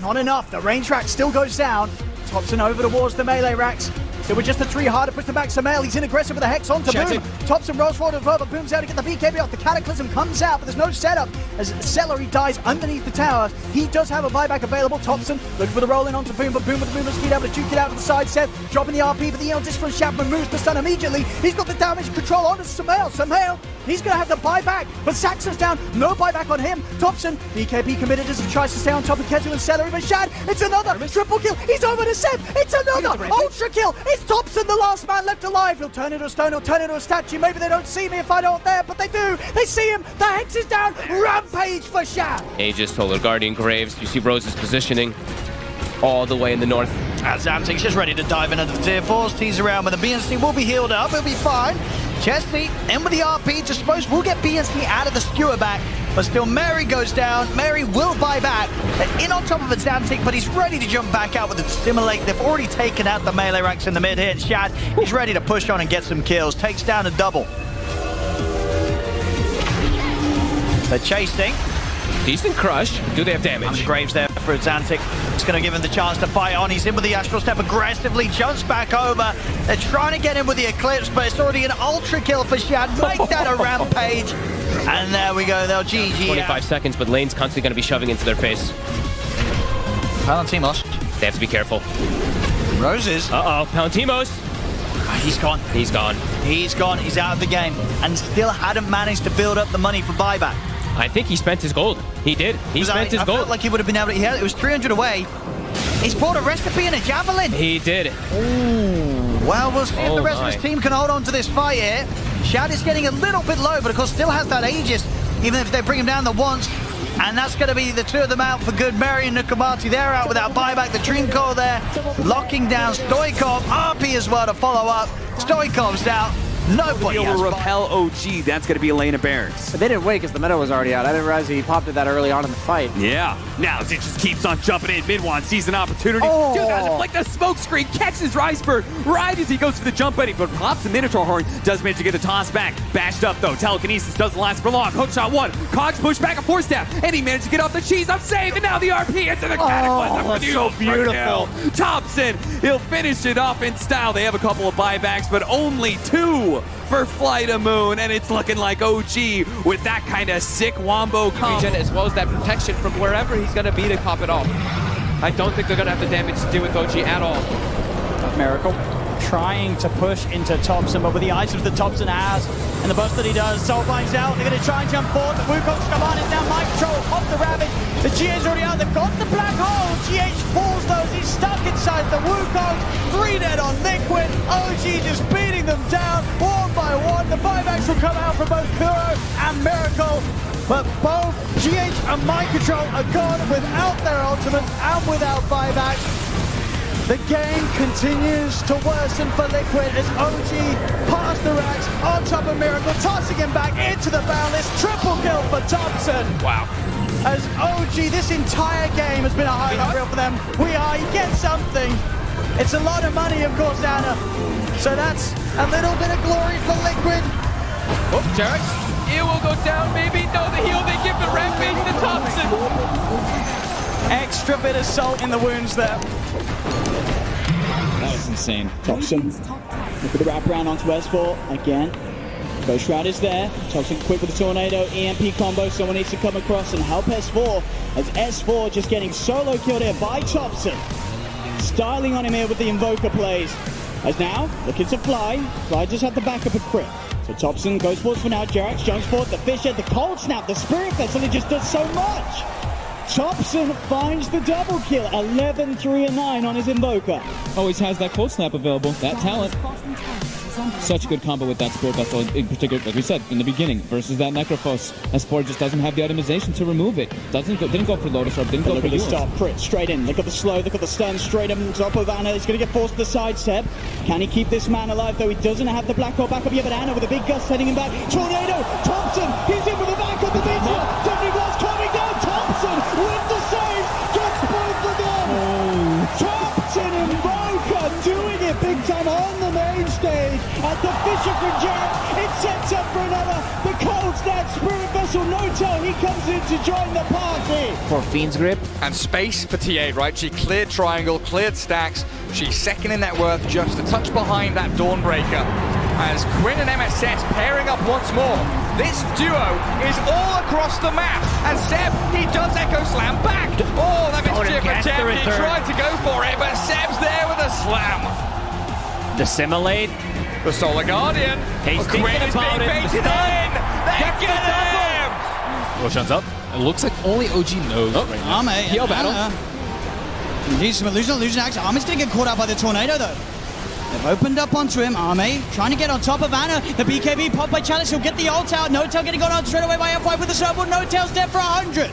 not enough. The range rack still goes down. Topson over towards the melee racks. So with just the 3 hard to push them back. Samael, he's in aggressive with a Hex onto Boom. Topson rolls forward as well, but Boom's out to get the BKB off. The Cataclysm comes out, but there's no setup as Celery dies underneath the tower. He does have a buyback available. Topson looking for the roll in onto Boom, but Boom with the movement speed able to juke it out to the side set. Dropping the RP, but the Eon Disc from Shad removes the stun immediately. He's got the damage control onto Samael. Samael, he's going to have the buyback, but Saxon's down. No buyback on him. Topson, BKB committed as he tries to stay on top of Kezu and Celery, but Shad, it's another triple kill. He's over to Seb. It's another ultra kill. It's Topson, the last man left alive. He'll turn into a stone, he'll turn into a statue. Maybe they don't see me if I don't there, but they do. They see him. The Hex is down. Rampage for Shad. Aegis, Solar Guardian, Graves. You see Rose's positioning all the way in the north. Zantik's just ready to dive into the tier 4s. Tease around with the BNC will be healed up. He'll be fine. Chesty in with the RP. Just suppose we'll get BNC out of the skewer back. But still, Mary goes down. Mary will buy back. In on top of a Zantik, but he's ready to jump back out with the Stimulate. They've already taken out the melee ranks in the mid here. And Shad, he's ready to push on and get some kills. Takes down a double. They're chasing. Decent crush. Do they have damage? Graves there for Zantik. It's going to give him the chance to fight on. He's in with the Astral Step aggressively. Jumps back over. They're trying to get him with the Eclipse, but it's already an ultra kill for Shad. Make that a Rampage. And there we go. They'll GG. 25 seconds, but lane's constantly going to be shoving into their face. Palantimos. They have to be careful. Roses. Uh-oh. Palantimos. He's gone. He's gone. He's gone. He's out of the game. And still hadn't managed to build up the money for buyback. I think he spent his gold. He did. He spent his gold. Felt like he would have been able to. It was 300 away. He's bought a recipe and a javelin. He did. Ooh. Well, we'll see if the rest of his team can hold on to this fight here. Shad is getting a little bit low, but of course still has that Aegis, even if they bring him down the once. And that's going to be the 2 of them out for good. Mary and Nukamati, they're out without buyback. The Dream Core there, locking down Stoikov. RP as well to follow up. Stoikov's out. Nobody will repel OG. That's going to be Elena Barons. But they didn't wait because the meta was already out. I didn't realize he popped it that early on in the fight. Yeah. Now it just keeps on jumping in. Midwan sees an opportunity. Like the smoke screen, catches Riceberg right as he goes for the jump buddy, but pops the Minotaur Horn. Does manage to get the toss back. Bashed up though. Telekinesis doesn't last for long. Hookshot 1. Cogs push back a 4-step, and he managed to get off the cheese. I'm safe, and now the RP into the Cataclysm. That's so beautiful. Topson, he'll finish it off in style. They have a couple of buybacks, but only 2 for Flight of Moon, and it's looking like OG with that kind of sick wombo combo. As well as that protection from wherever he's going to be to pop it off. I don't think they're going to have the damage to do with OG at all. Miracle trying to push into Topson, but with the eyes of the Topson has, and the burst that he does, Soulbind's out. They're going to try and jump forward. The Wukong's come on, it's now Mind Control, Hopp the Rabbit. The GA's already out. They've got the black hole. GH falls though. He's stuck inside the Wukong. 3 dead on Liquid. OG just beating them down one by one. The buybacks will come out from both Kuro and Miracle. But both GH and Mind Control are gone without their ultimates and without buyback. The game continues to worsen for Liquid as OG past the racks on top of Miracle, tossing him back into the boundless. Triple kill for Topson. Wow. As OG, this entire game has been a highlight reel for them. He gets something. It's a lot of money, of course, Anna. So that's a little bit of glory for Liquid. Oh, Jarek. It will go down, maybe. No, the heal they give the Rampage to Topson. Extra bit of salt in the wounds there. That was insane. Topson, look at the wraparound onto S4 again. Ghost Shroud is there. Topson quick with the Tornado, EMP combo. Someone needs to come across and help S4. As S4 just getting solo killed here by Topson. Styling on him here with the Invoker plays. As now, looking to Fly. Fly just had the backup of crit. So Topson goes forward for now. Jerax jumps forward. The Fish Head, the Cold Snap, the Spirit Fest, and it just does so much. Topson finds the double kill. 11, 3, and 9 on his Invoker. Always has that Cold Snap available. That talent. Such a good combo with that Spirit Vessel in particular, like we said in the beginning, versus that Necrophos. S4 just doesn't have the itemization to remove it. Didn't go for Lotus Orb, didn't go for the Lewis. stop, crit straight in. Look at the slow, look at the stun, straight on top of Anna. He's going to get forced to the sidestep. Can he keep this man alive though? He doesn't have the Black Hole backup yet, but Anna with a big gust heading him back. Tornado, Topson, he's in with the backup, the beat. Definitely was coming down. Topson with the save, gets both of them. Topson Invoker doing it big time on the main stage at the Fisher for Jack. It sets up for another. The Cold What's that? Spirit Vessel No-Tail, he comes in to join the party. For Fiend's Grip. And space for TA, right? She cleared triangle, cleared stacks. She's second in net worth, just a touch behind that Dawnbreaker. As Quinn and MSS pairing up once more. This duo is all across the map. And Seb, he does Echo Slam back. Oh, that mischief attempt. He tried to go for it, but Seb's there with a slam. Dissimulate. The Solar Guardian. He's Quinn thinking is about being it. baited in. They get him. Roshan's up. It looks like only OG knows right now. Heal battle. Indeed, some illusion action. Army's gonna get caught out by the tornado though. They've opened up onto him. Army trying to get on top of Anna. The BKB popped by Chalice. He'll get the ult out. No-Tail getting gone out straight away by F5 with the snowball. No-Tail's dead for 100.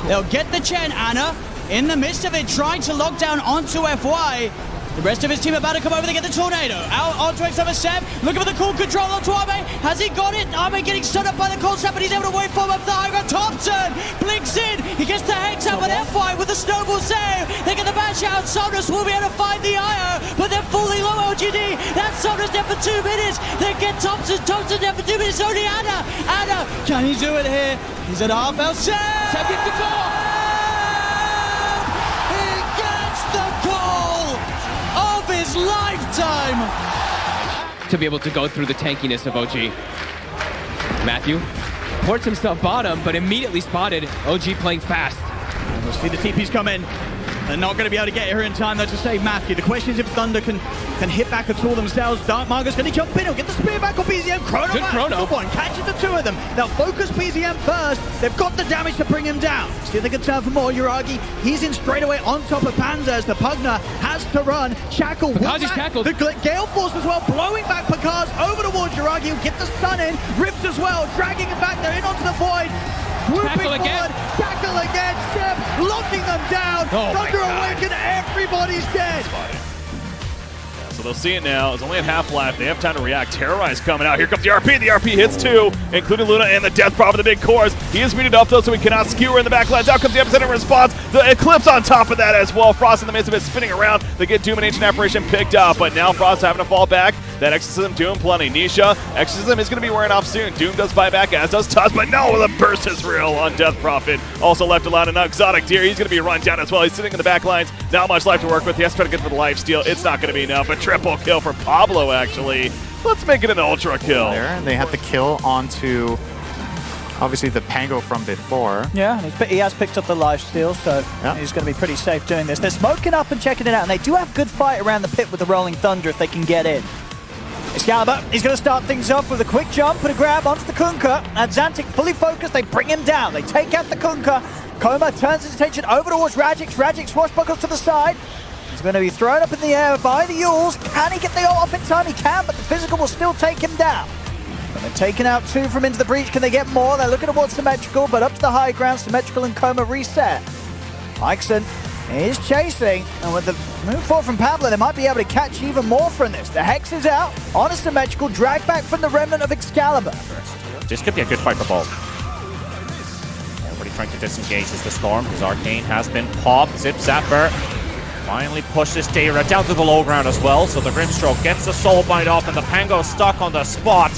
They'll get the Chen. Anna in the midst of it trying to lock down onto FY. The rest of his team about to come over to get the tornado. Out onto X7 Seb. Looking for the cool control onto Arme. Has he got it? Arme getting stood up by the cold snap, but he's able to wait for him up the high ground. Topson blinks in. He gets the hex out, but F5 with the snowball save. They get the bash out. Somnus will be able to find the IO, but they're fully low OGD. That's Somnus dead for 2 minutes. They get Topson. Topson dead for 2 minutes. Only Anna. Anna, can he do it here? He's at half health. Seb gets the call. He gets the call of his lifetime. To be able to go through the tankiness of OG. Matthew ports himself bottom, but immediately spotted OG playing fast. We'll see the TPs come in. They're not going to be able to get here in time though to save Matthew. The question is if Thunder can hit back at all themselves. Dark Marga's going to jump in. He'll get the spear back on BZM. Chrono Good back. Chrono. Good one. Catches the two of them. They'll focus BZM first. They've got the damage to bring him down. See if they can turn for more. Uragi, he's in straight away on top of Panzer as the Pugna has to run. Shackle. Pakazi's tackled. The Gale Force as well, blowing back Pakaz over towards Uragi. He'll get the stun in. Rift as well, dragging him back. They're in onto the void. Whooping forward, tackle again, Seb locking them down. Thunder awaken, everybody's dead. So they'll see it now. It's only at half life. They have time to react. Terrorize coming out. Here comes the RP. The RP hits 2, including Luna and the Death Prophet, the big cores. He is muted up though, so he cannot skewer in the backlines. Out comes the Epicenter response. The Eclipse on top of that as well. Frost in the midst of it spinning around. They get Doom and Ancient Apparition picked up, but now Frost having to fall back. That Exorcism doing plenty. Nisha, Exorcism is going to be wearing off soon. Doom does buy back, as does Tuz, but no, the burst is real on Death Prophet. Also left alone an Exotic Deer. He's going to be run down as well. He's sitting in the back lines. Not much life to work with. He has to try to get for the lifesteal. It's not going to be enough. A triple kill for Pablo, actually. Let's make it an ultra kill. There, they had the kill onto, obviously, the Pango from before. Yeah, he has picked up the lifesteal, so he's going to be pretty safe doing this. They're smoking up and checking it out, and they do have good fight around the pit with the Rolling Thunder if they can get in. Excalibur, he's going to start things off with a quick jump and a grab onto the Kunkka. And Xantic fully focused, they bring him down. They take out the Kunkka. Koma turns his attention over towards Radix. Radix swashbuckles to the side. He's going to be thrown up in the air by the Yules. Can he get the ult off in time? He can, but the physical will still take him down. And they're taking out 2 from Into the Breach. Can they get more? They're looking towards Symmetrical, but up to the high ground, Symmetrical and Koma reset. Ikeson is chasing, and with the move forward from Pablo, they might be able to catch even more from this. The Hex is out, on a Symmetrical, drag back from the remnant of Excalibur. This could be a good fight for both. Everybody trying to disengage as the Storm. His Arcane has been popped. Zip Zapper finally pushes Dara down to the low ground as well, so the Grimstroke gets the Soul Bind off, and the Pango stuck on the spot.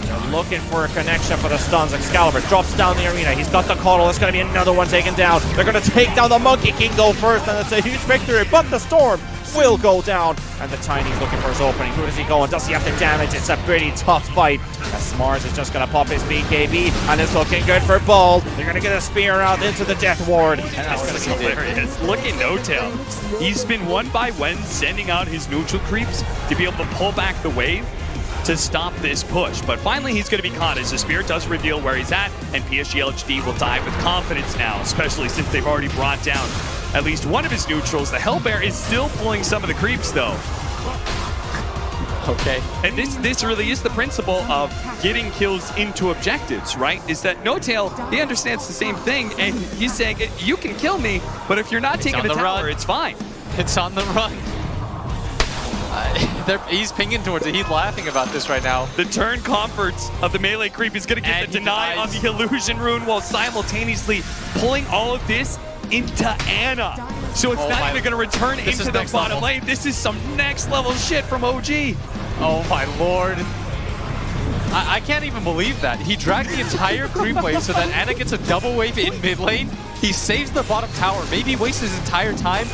They're looking for a connection for the stuns. Excalibur drops down the arena. He's got the Coddle. It's going to be another one taken down. They're going to take down the Monkey King go first, and it's a huge victory, but the Storm will go down, and the Tiny's looking for his opening. Who does he go, and does he have the damage? It's a pretty tough fight, as Smars is just going to pop his BKB, and it's looking good for Bald. They're going to get a spear out into the Death Ward, and that's going to be hilarious. Look at No-Tail. He's been one by one sending out his neutral creeps to be able to pull back the wave to stop this push, but finally he's going to be caught as the Spirit does reveal where he's at, and PSG LHD will dive with confidence now, especially since they've already brought down at least one of his neutrals. The Hellbear is still pulling some of the creeps though. Okay. And this really is the principle of getting kills into objectives, right? Is that No-Tail, he understands the same thing, and he's saying, you can kill me, but if you're not taking the tower, it's fine. It's on the run. He's pinging towards it. He's laughing about this right now. The turn comforts of the melee creep is going to get the deny on the illusion rune while simultaneously pulling all of this into Anna. So it's not even going to return into the bottom lane. This is some next level shit from OG. Oh my lord. I can't even believe that. He dragged the entire creep wave so that Ana gets a double wave in mid lane. He saves the bottom tower, maybe wastes his entire time,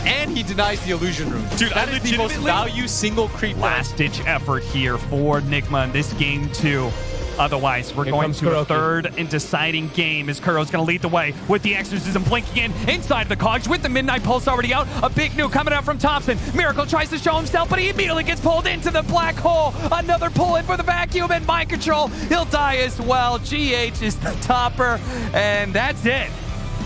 and he denies the illusion rune. Dude, that is the most value single creep. Last-ditch effort here for Nigma in this game 2. Otherwise, we're going to a third and deciding game as Kuro's going to lead the way with the Exorcism blinking in inside the cogs with the Midnight Pulse already out. A big nuke coming out from Topson. Miracle tries to show himself, but he immediately gets pulled into the black hole. Another pull in for the vacuum and mind control. He'll die as well. GH is the topper, and that's it.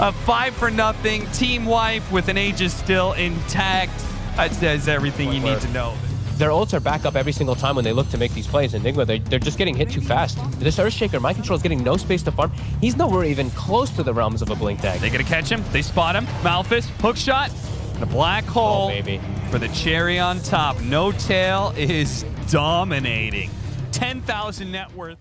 A 5-0 team wipe with an Aegis still intact. That says everything you need to know. Their ults are back up every single time when they look to make these plays. Enigma, they're just getting hit too fast. This Earthshaker, mind control is getting no space to farm. He's nowhere even close to the realms of a blink tag. They're gonna catch him. They spot him. Malphus, hook shot, and a black hole for the cherry on top. No Tail is dominating. 10,000 net worth.